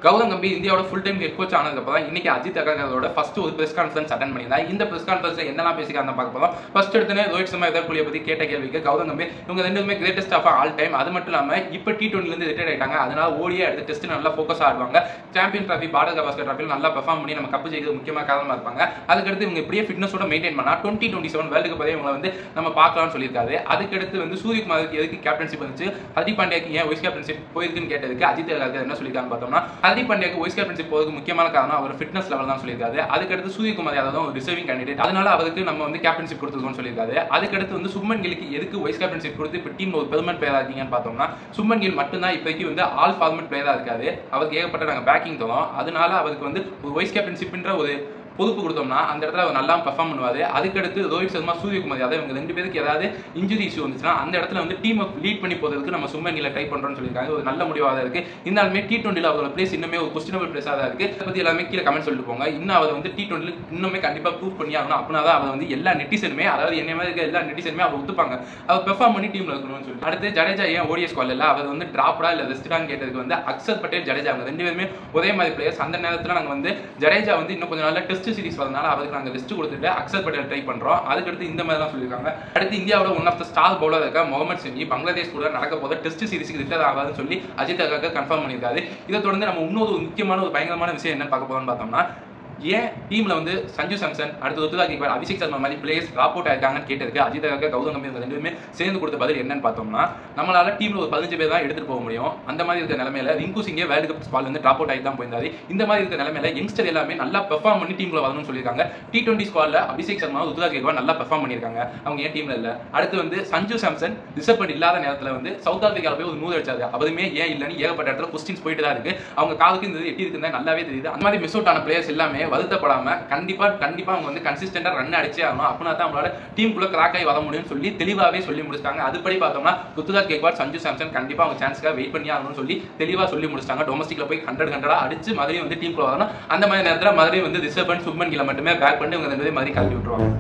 கௌதம் கம்பீர் இந்தியாவோட full time head coach ஆனதுக்கப்புறம் தான் இன்னைக்கு அஜித் அகர்கரோட ஃபர்ஸ்ட் ஒரு பிரஸ் கான்ஃபரன்ஸ் அட்டன் பண்ணியிருந்தாங்க. இந்த பிரஸ் கான்ஃபரன்ஸ்ல என்னெல்லாம் பேசிக்காங்க பார்க்க போறோம். ஃபர்ஸ்ட் எடுத்தனே ரோஹித் சர்மா விராட் கோலியை பத்தி கேட்ட கேள்விக்கு கௌதம் கம்பீர் இவங்க ரெண்டுமே கிரேட்டஸ்ட் ஆஃப் ஆல் டைம், அது மட்டும் இல்லாம இப்போ T20 இருந்து ரிட்டையர் ஆயிட்டாங்க, அதனால ஓடியே அடுத்த டெஸ்ட் நல்லா ஃபோக்கஸ் ஆடுவாங்க, சாம்பியன் டிராஃபி பாரத் கவாஸ்கர் டிராஃபியில் நல்லா பெர்ஃபார்ம் பண்ணி நம்ம கப்பு ஜெயிக்கிறது முக்கியமான காரணமா இருப்பாங்க. அதுக்கடுத்து இவங்க இப்படியே ஃபிட்னஸோட மெயின்டைன் பண்ணா 2027 வேர்ல்டு கப் இவங்க வந்து நம்ம பார்க்கலாம்னு சொல்லியிருக்காரு. அதுக்கடுத்து வந்து சூரியகுமாருக்கு எதுக்கு கேப்டன்ஷிப் வந்துச்சு, ஹர்திக் பாண்டியாக்கு ஏன் வைஸ் கேப்டன்ஷிப் போயிருக்குன்னு கேட்டதுக்கு அஜித் அகர்கர் என்ன சொல்லியிருக்காங்க பார்த்தோம்னா, ஹர்திக் பாண்டியாக்கு வைஸ் கேப்டன்ஷிப் போறதுக்கு முக்கியமான காரணம் அவர் ஃபிட்னஸ் லெவல் தான் சொல்லியிருக்காரு. அதுக்கடுத்து சூரியகுமார் யாதவ் ஒரு ரிசர்விங் கேண்டிடேட், அதனால அவருக்கு நம்ம வந்து கேப்டன்ஷிப் கொடுத்துருக்கோம்னு சொல்லியிருக்காரு. அதுக்கடுத்து வந்து சுப்மன் கில்க்கு எதுக்கு வைஸ் கேப்டன்ஷிப் கொடுத்து இப்போ டீம் ஒரு பெர்மனன்ட் பிளேயரா இருக்கீங்கன்னு பார்த்தோம்னா, சுப்மன் கில் மட்டும்தான் இப்போதைக்கு வந்து ஆல் ஃபார்மட் பிளேயரா இருக்காரு, அவருக்கு ஏகப்பட்ட நாங்கள் பேக்கிங் தரோம், அதனால அவருக்கு வந்து ஒரு வைஸ் கேப்டன்ஷிப்ன்ற ஒரு பொறுப்பு கொடுத்தோம்னா அந்த இடத்துல அவர் நல்லா பெர்ஃபார்ம் பண்ணுவாரு. அதுக்கடுத்து ரோஹித் சர்மா சூரியகுமார் யாதவ் இவங்க ரெண்டு பேருக்கு ஏதாவது இன்ஜுரி இஷ்யூ வந்துச்சுன்னா அந்த இடத்துல வந்து டீமை லீட் பண்ணி போறதுக்கு நம்ம சுப்மன் கில்லை ட்ரை பண்றோம்னு சொல்லியிருக்காங்க. ஒரு நல்ல முடிவாக இருக்கு. இருந்தாலுமே T20 அவரோட பிளேஸ் இன்னுமே ஒரு கொஸ்டினபிள் பிளேஸாக தான் இருக்கு. அதை பத்தி எல்லாமே கீழே கமெண்ட் சொல்லிட்டு போங்க. இன்னும் அவர் வந்து T20 இன்னுமே கண்டிப்பா ப்ரூவ் பண்ணி ஆகணும். அப்படின்னா தான் அவர் வந்து எல்லா நெட்டிசனுமே, அதாவது என்ன மாதிரி இருக்க எல்லா நெட்டிசனுமே அவர் ஒத்துப்பாங்க, அவர் பெர்ஃபார்ம் பண்ணி டீம்ல இருக்கணும்னு சொல்லி. அடுத்து ஜடேஜா ஏன் ஓடிஎஸ் கால் இல்லை, அவர் வந்து டிராப்டா இல்ல ரெஸ்டான்னு கேட்டதுக்கு வந்து அக்ஷர் பட்டேல் ஜடேஜா அவங்க ரெண்டு பேருமே ஒரே மாதிரி பிளேயர்ஸ். அந்த நேரத்தில் நாங்கள் வந்து ஜடேஜா வந்து இன்னும் கொஞ்சம் நாள் டெஸ்ட் சீரிஸ் வரதுனால நாங்க ரெஸ்ட் கொடுத்துட்டு அக்ஷர் பட்டேல் ட்ரை பண்றோம். அதுக்கடுத்து இந்த மாதிரி தான் சொல்லியிருக்காங்க. அடுத்து இந்தியாவோட one of the star bowler இருக்க முகமது ஷமி பங்களாதேஷ் கூட நடக்க போத டெஸ்ட் சீரிஸ்க்கு ரிட்டர் ஆகாதுன்னு சொல்லி அஜித் அகர்கர் கன்ஃபார்ம் பண்ணியிருக்காரு. இதை தொடர்ந்து நம்ம இன்னொரு முக்கியமான ஒரு பயங்கரமான விஷயம் என்ன பார்க்க போறோம்னு பார்த்தோம்னா, ஏன் டீம்ல வந்து சஞ்சு சாம்சன் அடுத்து ருத்துராஜ் கேக்வாட் அபிஷேக் சர்மா மாதிரி பிளேயர்ஸ் டிராப் அவுட் ஆயிருக்காங்கன்னு கேட்டதுக்கு அஜித் அகர்கர் கௌதம் கம்பீர் ரெண்டு பேருமே சேர்ந்து கொடுத்த பதில் என்னன்னு பார்த்தோம்னா, நம்மளால டீம்ல ஒரு 15 பேர் தான் எடுத்துட்டு போக முடியும். அந்த மாதிரி இருக்க நிலைமையில ரிங்கு சிங்கே வேர்ல்டு கப் ஸ்குவாட்ல இருந்து டிராப் அவுட் ஆகி தான் போயிருந்தாரு. இந்த மாதிரி இருக்க நிலைமையில யங்ஸ்டர் எல்லாமே நல்லா பெர்ஃபார்ம் பண்ணி டீம்ல வரணும்னு சொல்லியிருக்காங்க. T20 ஸ்குவாட்ல அபிஷேக் சர்மா ருத்துராஜ் கேக்வாட் நல்லா பெர்ஃபார்ம் பண்ணியிருக்காங்க, அவங்க ஏன் டீம்ல இல்ல. அடுத்து வந்து சஞ்சு சாம்சன் ரிசர்வ் இல்லாத நேரத்தில் வந்து சவுத் ஆப்பிரிக்கால போய் ஒரு 100 அடிச்சாரு, அவருமே ஏன் இல்லன்னு ஏகப்பட்ட இடத்துல கொஸ்டின்ஸ் போயிட்டு தான் இருக்கு. அவங்க காலுக்கு இந்த எட்டி இருக்குன்னு நல்லாவே தெரியுது. அந்த மாதிரி மிஸ் அவுட் ஆன பிளேயர்ஸ் எல்லாமே வருத்தப்படாம கண்டிப்பா அவங்க வந்து கன்சிஸ்டன்டா ரன் அடிச்சே ஆகணும், அப்படின்னா தான் அவங்களோட டீமுக்குள்ள கிராக் ஆகி வர முடியும்னு சொல்லி தெளிவாவே சொல்லி முடிச்சிட்டாங்க. அதுபடி பார்த்தோம்னா ருத்துராஜ் கேக்வாட் சஞ்சு சாம்சன் கண்டிப்பா அவங்க சான்ஸ்க்காக வெயிட் பண்ணி ஆகணும்னு சொல்லி தெளிவா சொல்லி முடிச்சிட்டாங்க. டொமஸ்டிக்ல போய் 100 அடிச்சு மதுரையும் வந்து டீமுக்குள்ள வரணும். அந்த மாதிரி நேரத்தில் மதுரை வந்து ரிஷப் பண்ட் சுப்மன் கில்லை மட்டுமே பேக் பண்ணி இவங்க ரெண்டு பேரும் மாதிரி கல்வி விட்டுருவாங்க.